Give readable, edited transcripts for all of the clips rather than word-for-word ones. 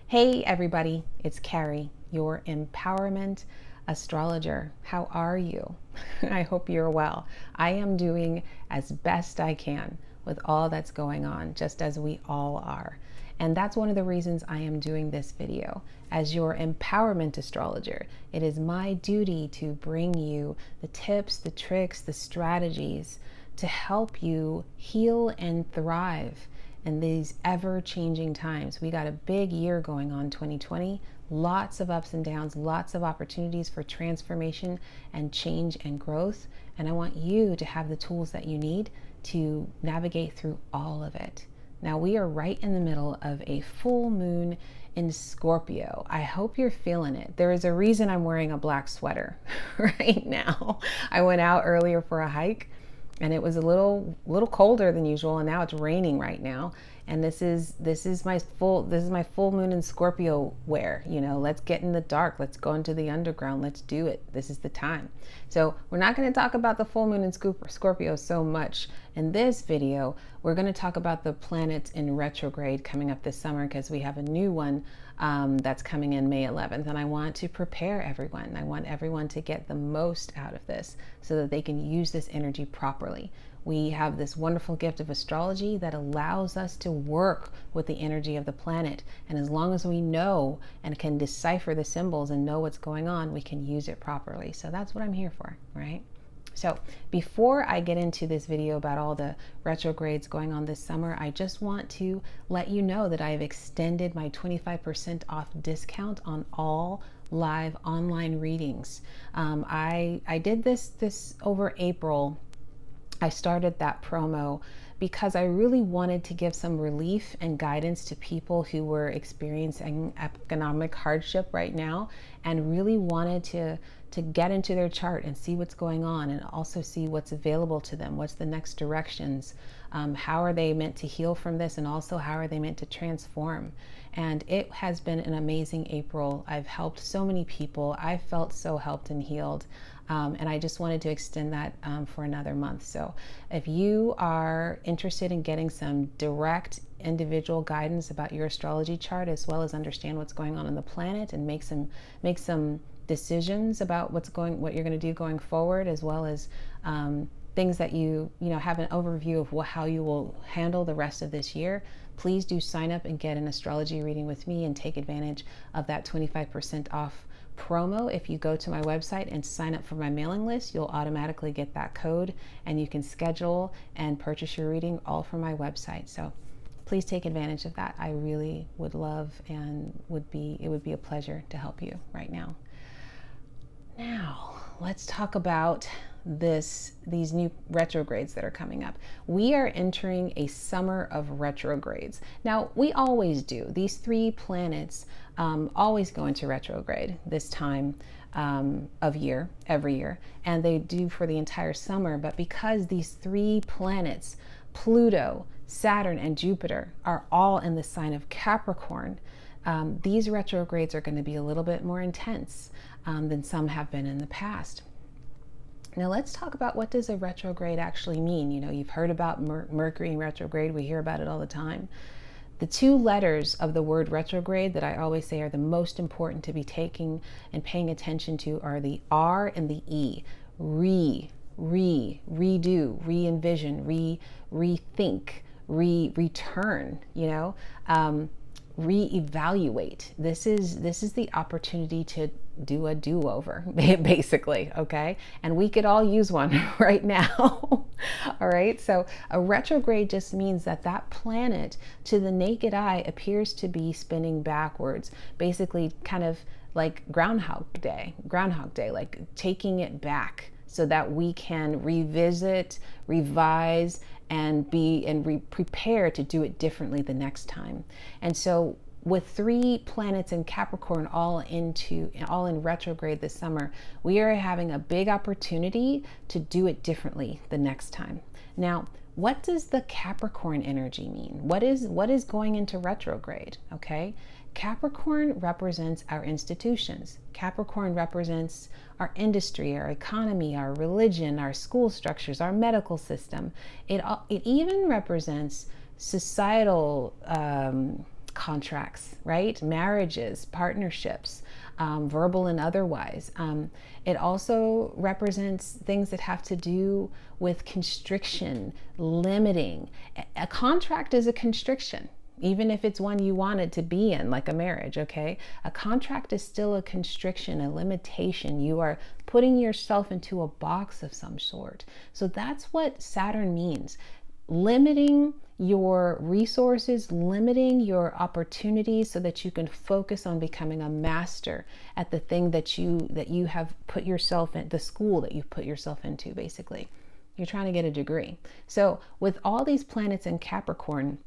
Hey everybody, it's Carrie, your empowerment astrologer. How are you? I hope you're well. I am doing as best I can with all that's going on, just as we all are. And that's one of the reasons I am doing this video. As your empowerment astrologer, it is my duty to bring you the tips, the tricks, the strategies to help you heal and thrive in these ever-changing times. We got a big year going on, 2020. Lots of ups and downs, lots of opportunities for transformation and change and growth. And I want you to have the tools that you need to navigate through all of it. Now, we are right in the middle of a full moon in Scorpio. I hope you're feeling it. There is a reason I'm wearing a black sweater right now. I went out earlier for a hike and it was a little colder than usual, and now it's raining right now. And this is my full moon in Scorpio wear. You know, let's get in the dark, let's go into the underground, let's do it. This is the time. So we're not going to talk about the full moon in Scorpio so much in this video. We're going to talk about the planets in retrograde coming up this summer, because we have a new one that's coming in May 11th, and I want to prepare everyone. I want everyone to get the most out of this so that they can use this energy properly. We have this wonderful gift of astrology that allows us to work with the energy of the planet. And as long as we know and can decipher the symbols and know what's going on, we can use it properly. So that's what I'm here for, right? So before I get into this video about all the retrogrades going on this summer, I just want to let you know that I've extended my 25% off discount on all live online readings. I did this over April. I started that promo because I really wanted to give some relief and guidance to people who were experiencing economic hardship right now, and really wanted to get into their chart and see what's going on, and also see what's available to them, what's the next directions, how are they meant to heal from this, and also how are they meant to transform. And it has been an amazing April. I've helped so many people. I felt so helped and healed. And I just wanted to extend that for another month. So if you are interested in getting some direct individual guidance about your astrology chart, as well as understand what's going on the planet and make some decisions about what you're going to do going forward, as well as things that you have an overview of how you will handle the rest of this year, please do sign up and get an astrology reading with me and take advantage of that 25% off promo. If you go to my website and sign up for my mailing list, you'll automatically get that code, and you can schedule and purchase your reading all from my website. So please take advantage of that. I really would love, and it would be a pleasure to help you right now. Now, let's talk about these new retrogrades that are coming up. We are entering a summer of retrogrades. Now, we always do. These three planets always go into retrograde this time of year, every year, and they do for the entire summer. But because these three planets, Pluto, Saturn, and Jupiter, are all in the sign of Capricorn, these retrogrades are going to be a little bit more intense than some have been in the past. Now let's talk about, what does a retrograde actually mean? You know, you've heard about Mercury in retrograde. We hear about it all the time. The two letters of the word retrograde that I always say are the most important to be taking and paying attention to are the R and the E. Redo, re-envision, rethink, return, reevaluate. This is the opportunity to do a do-over, basically, okay? And we could all use one right now. All right, so a retrograde just means that planet, to the naked eye, appears to be spinning backwards, basically kind of like Groundhog Day, like taking it back so that we can revisit, revise, and prepare to do it differently the next time. And so with three planets in Capricorn all in retrograde this summer, we are having a big opportunity to do it differently the next time. Now, what does the Capricorn energy mean? What is going into retrograde? Okay, Capricorn represents our institutions. Capricorn represents our industry, our economy, our religion, our school structures, our medical system. It even represents societal contracts, right? Marriages, partnerships, verbal and otherwise. It also represents things that have to do with constriction, limiting. A contract is a constriction, even if it's one you wanted to be in, like a marriage, okay? A contract is still a constriction, a limitation. You are putting yourself into a box of some sort. So that's what Saturn means. Limiting your resources, limiting your opportunities so that you can focus on becoming a master at the thing that you have put yourself in, the school that you've put yourself into, basically. You're trying to get a degree. So with all these planets in Capricorn,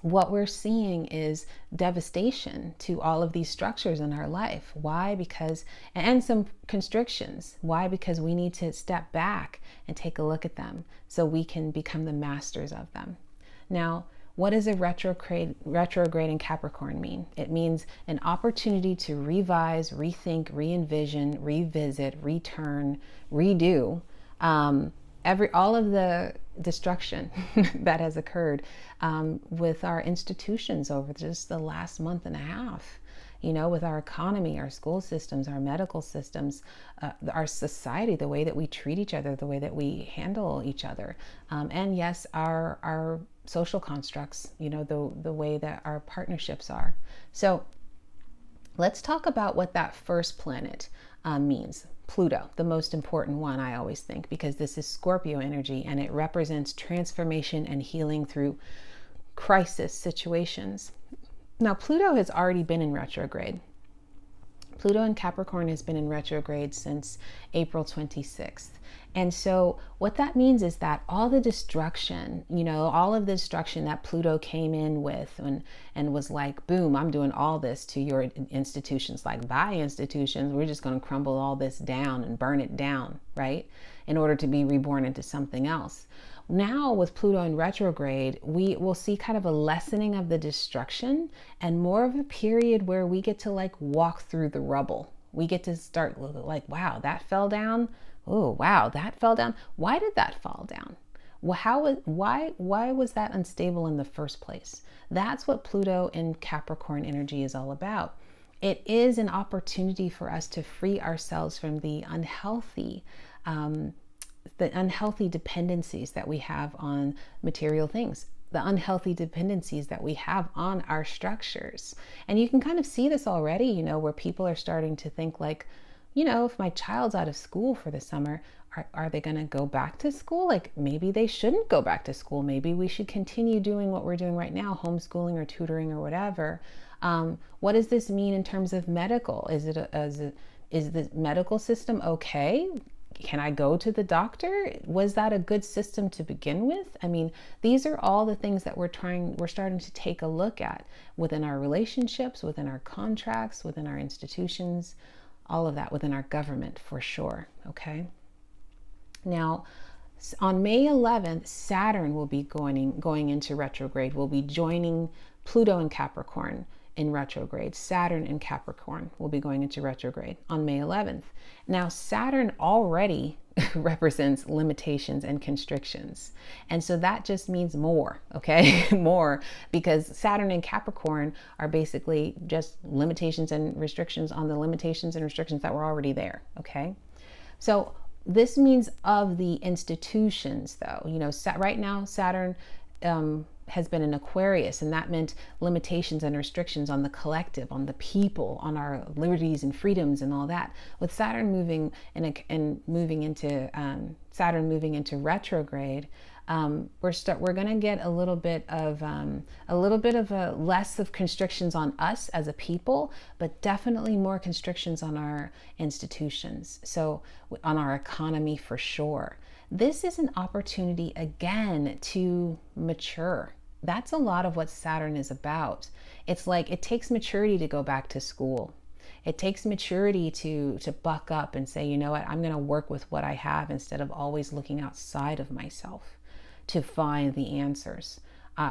what we're seeing is devastation to all of these structures in our life. Why? Because, and some constrictions. Why? Because we need to step back and take a look at them so we can become the masters of them. Now, what does a retrograde in Capricorn mean? It means an opportunity to revise, rethink, re-envision, revisit, return, redo, all of the destruction that has occurred with our institutions over just the last month and a half, with our economy, our school systems, our medical systems, our society, the way that we treat each other, the way that we handle each other, and yes, our social constructs, the way that our partnerships are. So let's talk about what that first planet means. Pluto, the most important one, I always think, because this is Scorpio energy and it represents transformation and healing through crisis situations. Now, Pluto has already been in retrograde. Pluto in Capricorn has been in retrograde since April 26th. And so what that means is that all the destruction, all of the destruction that Pluto came in with and was like, boom, I'm doing all this to your institutions, like bye institutions, we're just going to crumble all this down and burn it down, right? In order to be reborn into something else. Now with Pluto in retrograde, we will see kind of a lessening of the destruction and more of a period where we get to like walk through the rubble. We get to start like, wow, that fell down. Oh, wow, that fell down. Why did that fall down? Well, why was that unstable in the first place? That's what Pluto in Capricorn energy is all about. It is an opportunity for us to free ourselves from the unhealthy dependencies that we have on material things, the unhealthy dependencies that we have on our structures. And you can kind of see this already, where people are starting to think like, if my child's out of school for the summer, are they going to go back to school? Like maybe they shouldn't go back to school. Maybe we should continue doing what we're doing right now, homeschooling or tutoring or whatever. What does this mean in terms of medical? Is the medical system okay? Can I go to the doctor? Was that a good system to begin with? I mean, these are all the things that we're starting to take a look at within our relationships, within our contracts, within our institutions, all of that within our government for sure, okay? Now, on May 11th, Saturn will be going into retrograde. We'll be joining Pluto in Capricorn in retrograde. Saturn in Capricorn will be going into retrograde on May 11th. Now, Saturn already represents limitations and constrictions. And so that just means more, okay? More, because Saturn and Capricorn are basically just limitations and restrictions on the limitations and restrictions that were already there, okay? So this means of the institutions though, right now Saturn has been in Aquarius, and that meant limitations and restrictions on the collective, on the people, on our liberties and freedoms and all that. With Saturn moving into retrograde, we're going to get a little bit of a less of constrictions on us as a people, but definitely more constrictions on our institutions. So on our economy for sure. This is an opportunity again to mature. That's a lot of what Saturn is about. It's like it takes maturity to go back to school. It takes maturity to buck up and say, you know what, I'm going to work with what I have instead of always looking outside of myself to find the answers.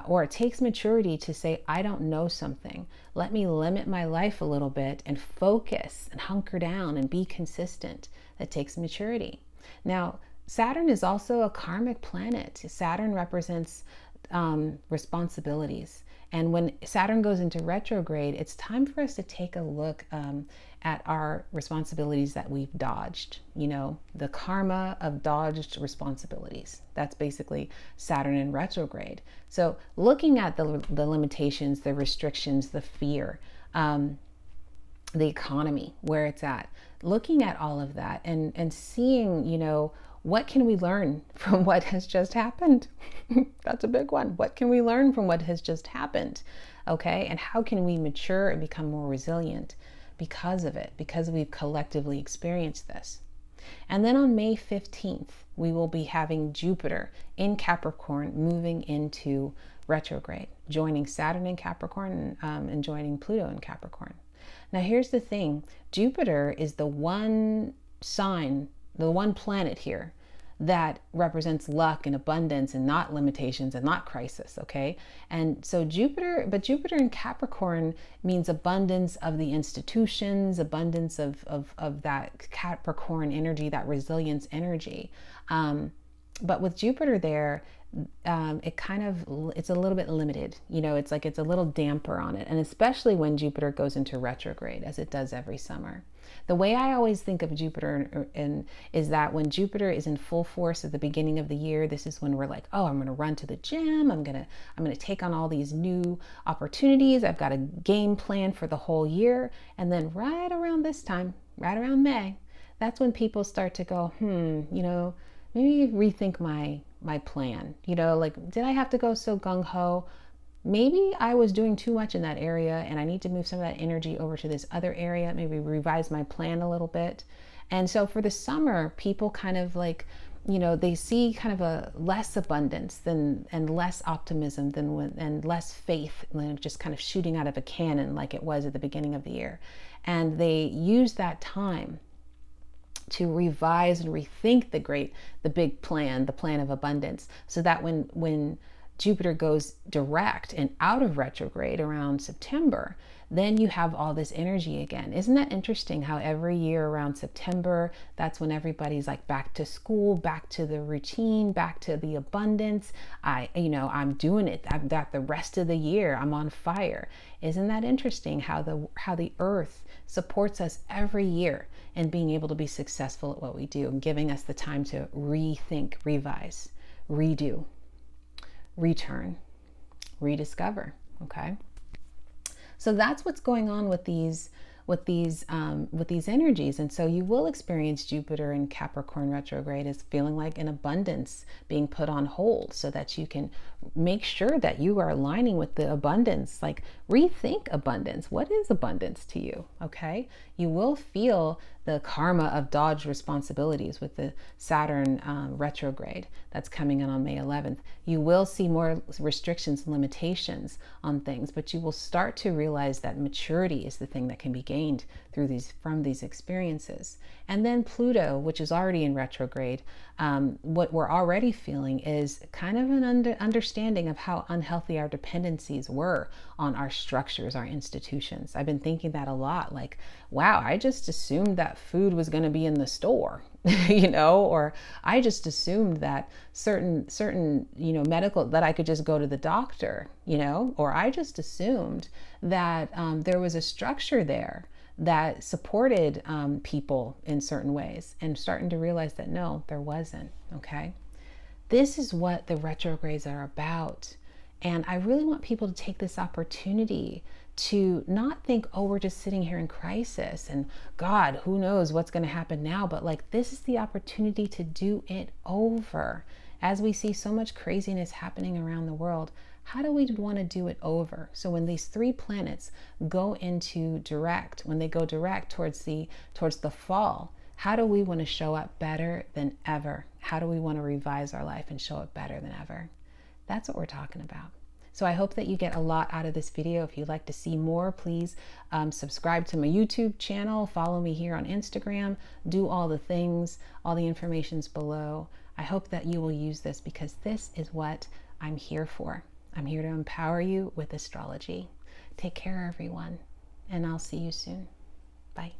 Or it takes maturity to say, I don't know something. Let me limit my life a little bit and focus and hunker down and be consistent. That takes maturity. Now, Saturn is also a karmic planet. Saturn represents responsibilities. And when Saturn goes into retrograde, it's time for us to take a look at our responsibilities that we've dodged, the karma of dodged responsibilities. That's basically Saturn in retrograde. So looking at the limitations, the restrictions, the fear, the economy, where it's at, looking at all of that and seeing, what can we learn from what has just happened? That's a big one. What can we learn from what has just happened? Okay. And how can we mature and become more resilient because of it, because we've collectively experienced this? And then on May 15th, we will be having Jupiter in Capricorn moving into retrograde, joining Saturn in Capricorn and joining Pluto in Capricorn. Now, here's the thing. Jupiter is the one sign, the one planet here that represents luck and abundance and not limitations and not crisis, okay? And so Jupiter in Capricorn means abundance of the institutions, abundance of that Capricorn energy, that resilience energy. But with Jupiter there, it's a little bit limited, it's a little damper on it. And especially when Jupiter goes into retrograde, as it does every summer. The way I always think of Jupiter is that when Jupiter is in full force at the beginning of the year, this is when we're like, oh, I'm going to run to the gym. I'm going to take on all these new opportunities. I've got a game plan for the whole year. And then right around this time, right around May, that's when people start to go, maybe rethink my plan. Did I have to go so gung-ho? Maybe I was doing too much in that area and I need to move some of that energy over to this other area, maybe revise my plan a little bit. And so for the summer, people kind of they see kind of a less abundance and less optimism and less faith, just kind of shooting out of a cannon like it was at the beginning of the year. And they use that time to revise and rethink the big plan, the plan of abundance, so that when Jupiter goes direct and out of retrograde around September, then you have all this energy again. Isn't that interesting how every year around September, that's when everybody's like back to school, back to the routine, back to the abundance. I'm doing it. I've got the rest of the year. I'm on fire. Isn't that interesting how the earth supports us every year in being able to be successful at what we do and giving us the time to rethink, revise, redo, return, rediscover. Okay. So that's what's going on with these energies. And so you will experience Jupiter in Capricorn retrograde as feeling like an abundance being put on hold, so that you can make sure that you are aligning with the abundance. Like, rethink abundance. What is abundance to you? Okay. You will feel the karma of dodged responsibilities with the Saturn retrograde that's coming in on May 11th. You will see more restrictions and limitations on things, but you will start to realize that maturity is the thing that can be gained from these experiences. And then Pluto, which is already in retrograde, what we're already feeling is kind of an understanding of how unhealthy our dependencies were on our structures, our institutions. I've been thinking that a lot, like, wow, I just assumed that food was going to be in the store, or I just assumed that certain, medical, that I could just go to the doctor, or I just assumed that there was a structure there that supported people in certain ways, and starting to realize that no, there wasn't. Okay. This is what the retrogrades are about. And I really want people to take this opportunity to not think, oh, we're just sitting here in crisis and God, who knows what's going to happen now. But like, this is the opportunity to do it over. As we see so much craziness happening around the world, how do we want to do it over? So when these three planets go into direct, when they go direct towards the fall, how do we want to show up better than ever? How do we want to revise our life and show up better than ever? That's what we're talking about. So I hope that you get a lot out of this video. If you'd like to see more, please subscribe to my YouTube channel, follow me here on Instagram, do all the things, all the information's below. I hope that you will use this, because this is what I'm here for. I'm here to empower you with astrology. Take care, everyone, and I'll see you soon. Bye.